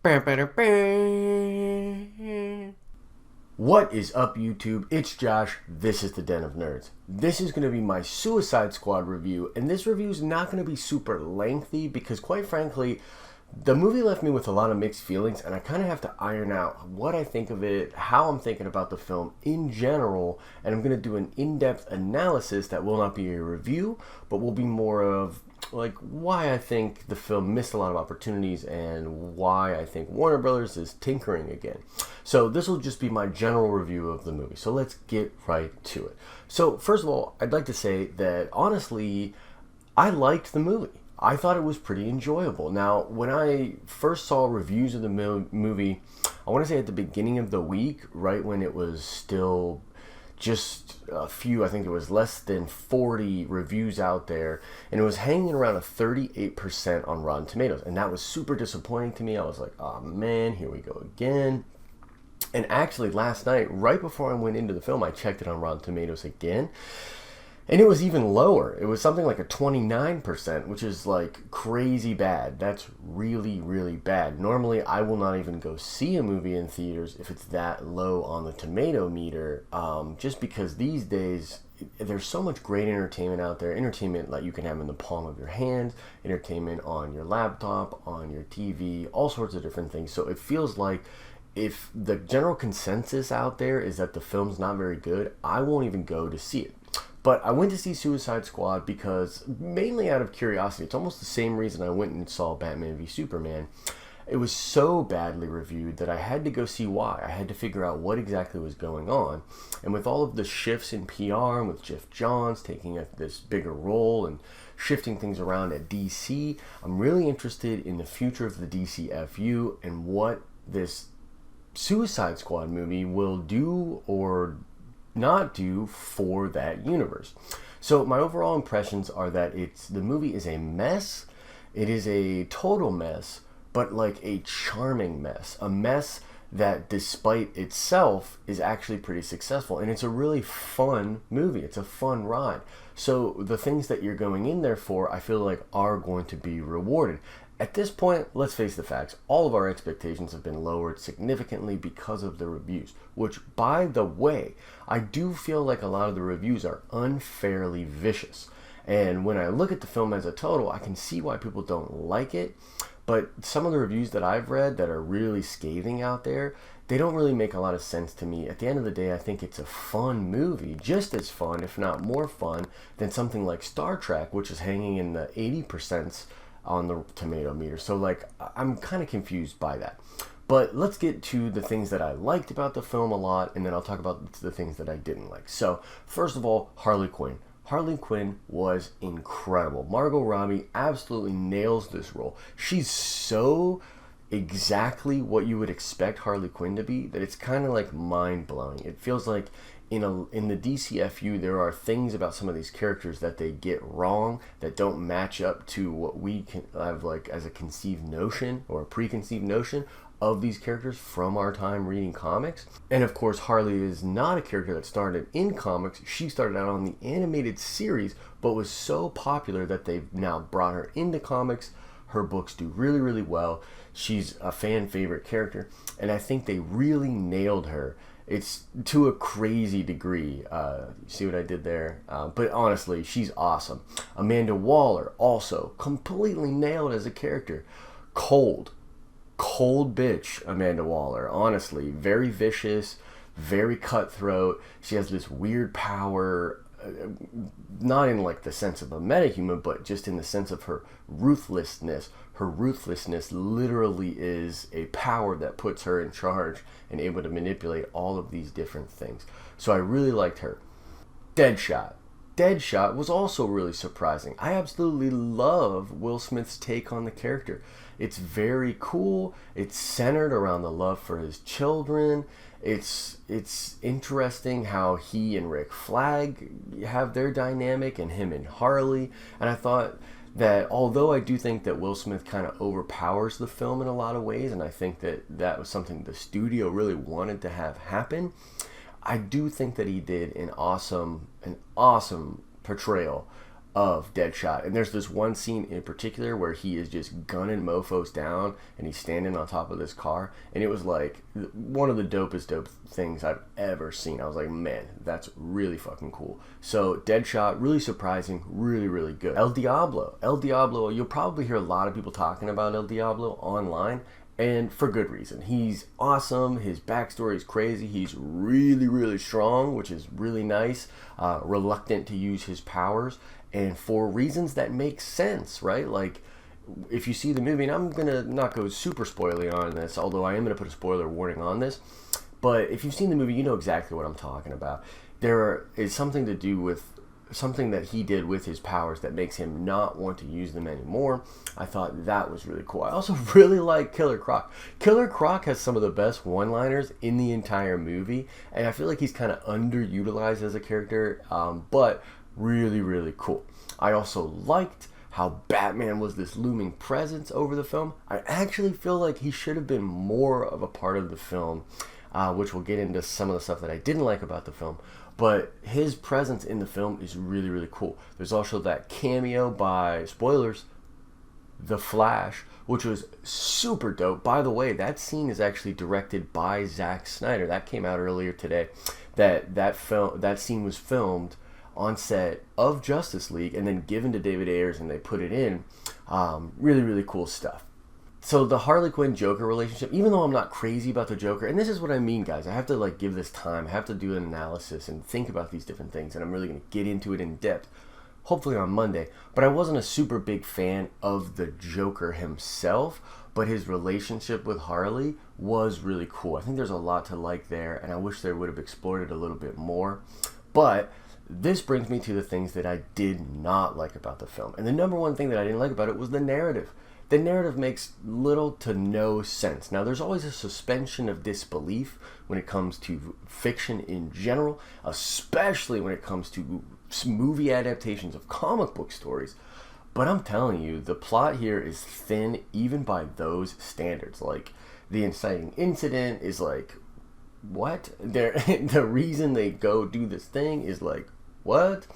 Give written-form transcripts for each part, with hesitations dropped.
What is up, YouTube? It's Josh. This is the Den of Nerds. This is going to be my Suicide Squad review, and this review is not going to be super lengthy because, quite frankly, the movie left me with a lot of mixed feelings, and I kind of have to iron out what I think of it, how I'm thinking about the film in general, and I'm going to do an in-depth analysis that will not be a review, but will be more of like why I think the film missed a lot of opportunities and why I think Warner Brothers is tinkering again. So this will just be my general review of the movie. So let's get right to it. So first of all, I'd like to say that honestly, I liked the movie. I thought it was pretty enjoyable. Now, when I first saw reviews of the movie, I want to say at the beginning of the week, right when it was still just a few, I think it was less than 40 reviews out there, and it was hanging around a 38% on Rotten Tomatoes, and that was super disappointing to me. I was like, oh man, here we go again. And actually last night, right before I went into the film, I checked it on Rotten Tomatoes again, and it was even lower. It was something like a 29%, which is like crazy bad. That's really, really bad. Normally, I will not even go see a movie in theaters if it's that low on the tomato meter, just because these days, there's so much great entertainment out there. Entertainment like you can have in the palm of your hand, entertainment on your laptop, on your TV, all sorts of different things. So it feels like if the general consensus out there is that the film's not very good, I won't even go to see it. But I went to see Suicide Squad because, mainly out of curiosity, it's almost the same reason I went and saw Batman v Superman. It was so badly reviewed that I had to go see why. I had to figure out what exactly was going on. And with all of the shifts in PR, and with Jeff Johns taking this bigger role and shifting things around at DC, I'm really interested in the future of the DCFU and what this Suicide Squad movie will do or not do for that universe. So my overall impressions are that the movie is a mess. It is a total mess, but like a charming mess. A mess that, despite itself, is actually pretty successful. And it's a really fun movie. It's a fun ride. So the things that you're going in there for, I feel like are going to be rewarded. At this point, let's face the facts. All of our expectations have been lowered significantly because of the reviews, which, by the way, I do feel like a lot of the reviews are unfairly vicious. And when I look at the film as a total, I can see why people don't like it. But some of the reviews that I've read that are really scathing out there, they don't really make a lot of sense to me. At the end of the day, I think it's a fun movie, just as fun, if not more fun, than something like Star Trek, which is hanging in the 80% on the tomato meter. So like, I'm kind of confused by that. But let's get to the things that I liked about the film a lot, and then I'll talk about the things that I didn't like. So first of all, Harley Quinn. Harley Quinn was incredible. Margo Robbie absolutely nails this role. She's so exactly what you would expect Harley Quinn to be that it's kind of like mind-blowing. It feels like in the DCFU, there are things about some of these characters that they get wrong, that don't match up to what we can have like as a conceived notion or a preconceived notion of these characters from our time reading comics. And of course, Harley is not a character that started in comics. She started out on the animated series, but was so popular that they've now brought her into comics. Her books do really, really well. She's a fan favorite character, and I think they really nailed her. It's to a crazy degree. See what I did there? But honestly, she's awesome. Amanda Waller also completely nailed as a character. Cold bitch Amanda Waller. Honestly, very vicious, very cutthroat. She has this weird power, not in like the sense of a metahuman, but just in the sense of her ruthlessness. Her ruthlessness literally is a power that puts her in charge and able to manipulate all of these different things. So I really liked her. Deadshot. Deadshot was also really surprising. I absolutely love Will Smith's take on the character. It's very cool. It's centered around the love for his children. It's interesting how he and Rick Flag have their dynamic, and him and Harley. And I thought that although I do think that Will Smith kind of overpowers the film in a lot of ways, and I think that that was something the studio really wanted to have happen, I do think that he did an awesome portrayal of Deadshot. And there's this one scene in particular where he is just gunning mofos down and he's standing on top of this car, and it was like one of the dope things I've ever seen. I was like, man, that's really fucking cool. So Deadshot, really surprising, really good. El Diablo, you'll probably hear a lot of people talking about El Diablo online, and for good reason. He's awesome. His backstory is crazy. He's really strong, which is really nice. Reluctant to use his powers, and for reasons that make sense, right? Like, if you see the movie, and I'm gonna not go super spoilery on this, although I am gonna put a spoiler warning on this, but if you've seen the movie, you know exactly what I'm talking about. There is something to do with something that he did with his powers that makes him not want to use them anymore. I thought that was really cool. I also really like Killer Croc. Killer Croc has some of the best one-liners in the entire movie, and I feel like he's kind of underutilized as a character, but really cool. I also liked how Batman was this looming presence over the film. I actually feel like he should have been more of a part of the film, which we'll get into some of the stuff that I didn't like about the film. But his presence in the film is really cool. There's also that cameo by, spoilers, The Flash, which was super dope. By the way, that scene is actually directed by Zack Snyder. That came out earlier today. That scene was filmed on set of Justice League and then given to David Ayer, and they put it in. Really cool stuff. So the Harley Quinn Joker relationship, even though I'm not crazy about the Joker, and this is what I mean, guys, I have to like give this time, I have to do an analysis and think about these different things, and I'm really going to get into it in depth, hopefully on Monday. But I wasn't a super big fan of the Joker himself, but his relationship with Harley was really cool. I think there's a lot to like there, and I wish they would have explored it a little bit more. But this brings me to the things that I did not like about the film. And the number one thing that I didn't like about it was the narrative. The narrative makes little to no sense. Now, there's always a suspension of disbelief when it comes to fiction in general, especially when it comes to movie adaptations of comic book stories. But I'm telling you, the plot here is thin even by those standards. Like, the inciting incident is like, what? The reason they go do this thing is like, what?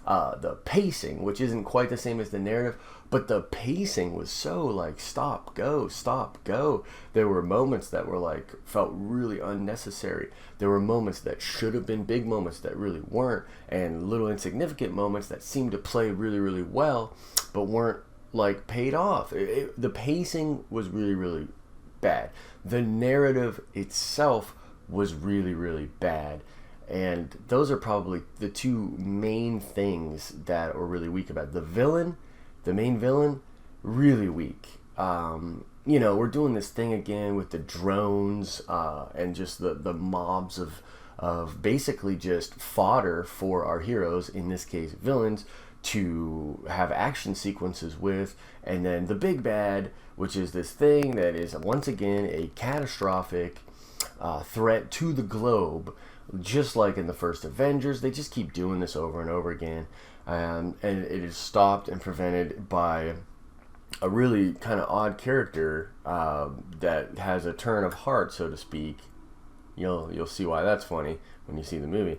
The pacing, which isn't quite the same as the narrative, but the pacing was so like stop, go. There were moments that were like, felt really unnecessary. There were moments that should have been big moments that really weren't, and little insignificant moments that seemed to play really well, but weren't like paid off. The pacing was really bad. The narrative itself was really bad. And those are probably the two main things that are really weak about it. The main villain, really weak. We're doing this thing again with the drones and just the mobs of basically just fodder for our heroes, in this case villains, to have action sequences with. And then the big bad, which is this thing that is once again a catastrophic threat to the globe. Just like in the first Avengers, they just keep doing this over and over again, and it is stopped and prevented by a really kind of odd character that has a turn of heart, so to speak. You'll see why that's funny when you see the movie.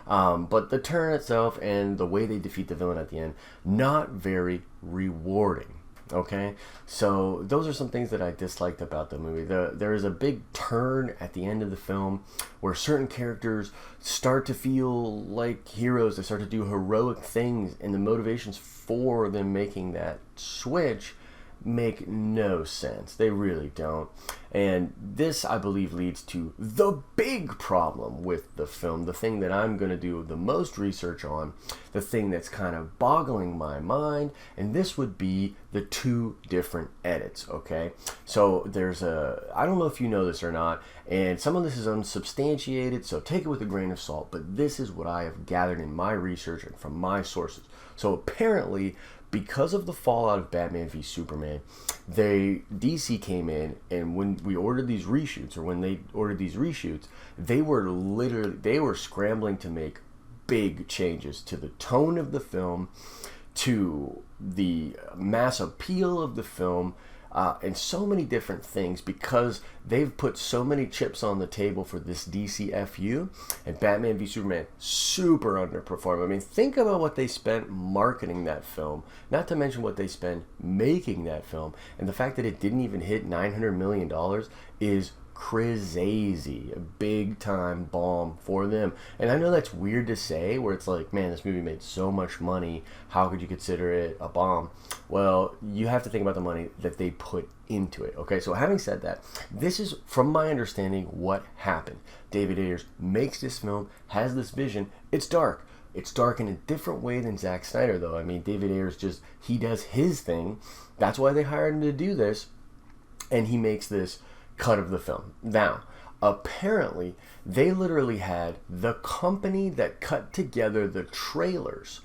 But the turn itself and the way they defeat the villain at the end, not very rewarding. Okay, so those are some things that I disliked about the movie. There is a big turn at the end of the film where certain characters start to feel like heroes. They start to do heroic things, and the motivations for them making that switch make no sense. They really don't. And this, I believe, leads to the big problem with the film, the thing that I'm going to do the most research on, the thing that's kind of boggling my mind, and this would be the two different edits, okay? So I don't know if you know this or not, and some of this is unsubstantiated, so take it with a grain of salt, but this is what I have gathered in my research and from my sources. So apparently, because of the fallout of Batman v Superman, DC came in, and when we ordered these reshoots, they were scrambling to make big changes to the tone of the film, to the mass appeal of the film, and so many different things because they've put so many chips on the table for this DCFU, and Batman v Superman super underperformed. I mean, think about what they spent marketing that film, not to mention what they spent making that film, and the fact that it didn't even hit $900 million is crazy. A big time bomb for them. And I know that's weird to say, where it's like, man, this movie made so much money, how could you consider it a bomb? Well, you have to think about the money that they put into it. Okay, so having said that, this is, from my understanding, what happened. David Ayer makes this film, has this vision. It's dark. It's dark in a different way than Zack Snyder, though. I mean, David Ayer's just, he does his thing. That's why they hired him to do this. And he makes this cut of the film. Now, apparently, they literally had the company that cut together the trailers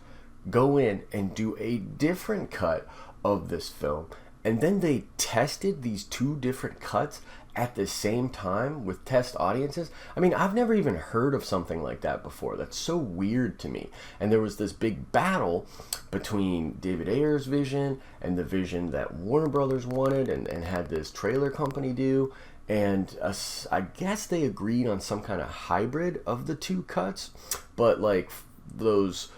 go in and do a different cut of this film. And then they tested these two different cuts at the same time with test audiences. I mean, I've never even heard of something like that before. That's so weird to me. And there was this big battle between David Ayer's vision and the vision that Warner Brothers wanted and had this trailer company do. And I guess they agreed on some kind of hybrid of the two cuts. But like those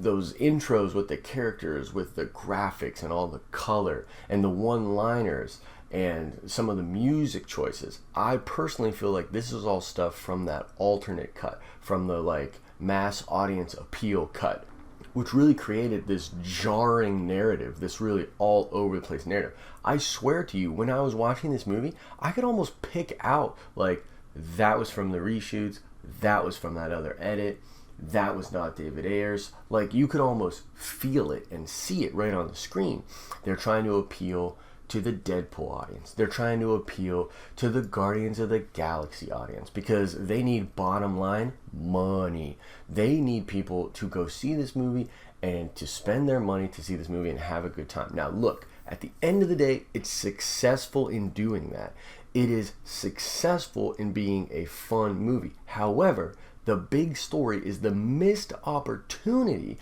intros with the characters, with the graphics and all the color and the one-liners and some of the music choices, I personally feel like this is all stuff from that alternate cut, from the like mass audience appeal cut, which really created this jarring narrative, this really all over the place narrative. I swear to you, when I was watching this movie, I could almost pick out like that was from the reshoots, that was from that other edit, that was not David Ayer's. Like, you could almost feel it and see it right on the screen. They're trying to appeal to the Deadpool audience. They're trying to appeal to the Guardians of the Galaxy audience because they need, bottom line, money. They need people to go see this movie and to spend their money to see this movie and have a good time. Now, look, at the end of the day, it's successful in doing that. It is successful in being a fun movie. However, the big story is the missed opportunity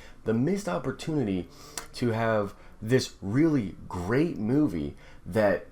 to have this really great movie that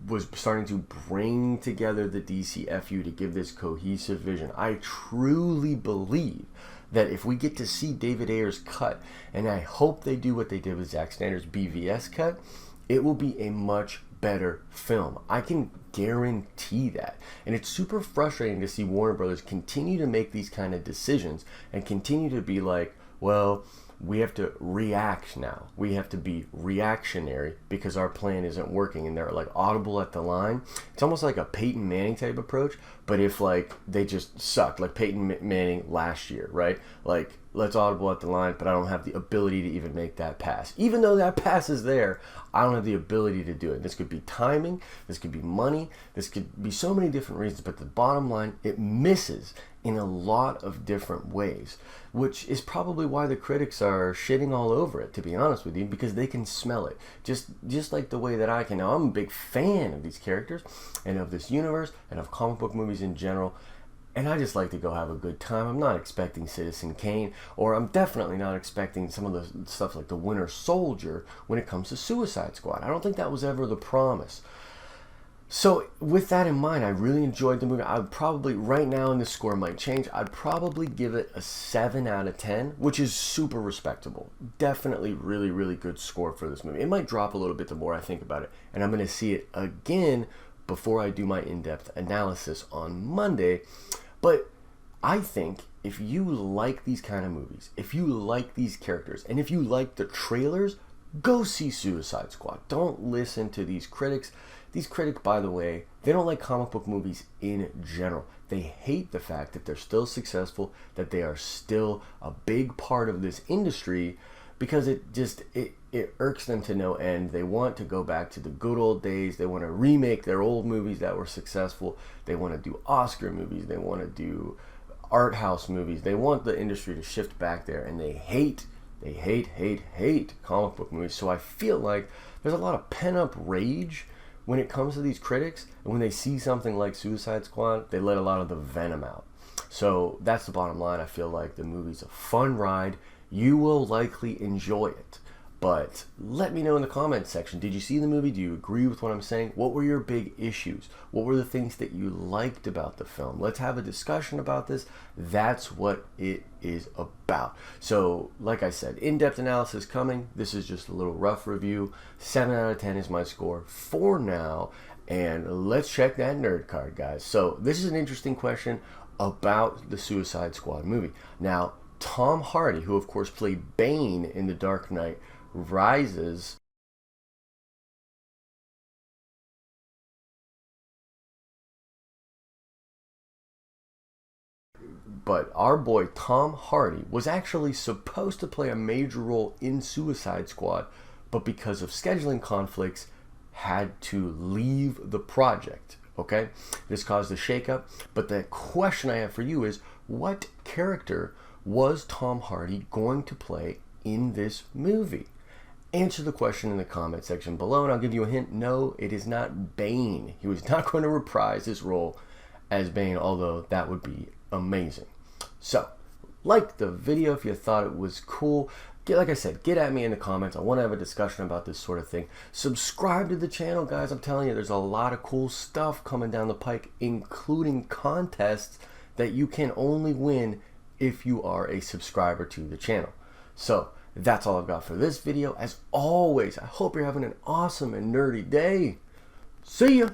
was starting to bring together the DCFU to give this cohesive vision. I truly believe that if we get to see David Ayer's cut, and I hope they do what they did with Zack Snyder's BVS cut, it will be a much better film. I can guarantee that. And it's super frustrating to see Warner Brothers continue to make these kind of decisions and continue to be like, well, we have to react now. We have to be reactionary because our plan isn't working, and they're like audible at the line. It's almost like a Peyton Manning type approach, but if like they just sucked, like Peyton Manning last year, right? Like, let's audible at the line, but I don't have the ability to even make that pass. Even though that pass is there, I don't have the ability to do it. This could be timing, this could be money, this could be so many different reasons, but the bottom line, it misses in a lot of different ways, which is probably why the critics are shitting all over it, to be honest with you, because they can smell it. Just like the way that I can. Now, I'm a big fan of these characters and of this universe and of comic book movies in general, and I just like to go have a good time. I'm not expecting Citizen Kane, or I'm definitely not expecting some of the stuff like the Winter Soldier when it comes to Suicide Squad. I don't think that was ever the promise. So with that in mind, I really enjoyed the movie. I would probably, right now, and the score might change, I'd probably give it a 7 out of 10, which is super respectable. Definitely really, really good score for this movie. It might drop a little bit the more I think about it, and I'm going to see it again before I do my in-depth analysis on Monday. But I think if you like these kind of movies, if you like these characters, and if you like the trailers, go see Suicide Squad. Don't listen to these critics. These critics, by the way, they don't like comic book movies in general. They hate the fact that they're still successful, that they are still a big part of this industry, because it irks them to no end. They want to go back to the good old days. They want to remake their old movies that were successful. They want to do Oscar movies. They want to do art house movies. They want the industry to shift back there, and they hate comic book movies. So I feel like there's a lot of pent-up rage when it comes to these critics, and when they see something like Suicide Squad, they let a lot of the venom out. So that's the bottom line. I feel like the movie's a fun ride. You will likely enjoy it. But let me know in the comments section, did you see the movie? Do you agree with what I'm saying? What were your big issues? What were the things that you liked about the film? Let's have a discussion about this. That's what it is about. So, like I said, in-depth analysis coming. This is just a little rough review. 7 out of 10 is my score for now. And let's check that nerd card, guys. So, this is an interesting question about the Suicide Squad movie. Now, Tom Hardy, who of course played Bane in The Dark Knight Rises, but our boy Tom Hardy was actually supposed to play a major role in Suicide Squad, but because of scheduling conflicts had to leave the project. Okay, this caused a shakeup, but the question I have for you is, what character was Tom Hardy going to play in this movie? Answer the question in the comment section below, and I'll give you a hint. No, it is not Bane. He was not going to reprise his role as Bane, although that would be amazing. So, like the video if you thought it was cool. Like I said, get at me in the comments. I want to have a discussion about this sort of thing. Subscribe to the channel, guys. I'm telling you, there's a lot of cool stuff coming down the pike, including contests that you can only win if you are a subscriber to the channel. So, that's all I've got for this video. As always, I hope you're having an awesome and nerdy day. See ya!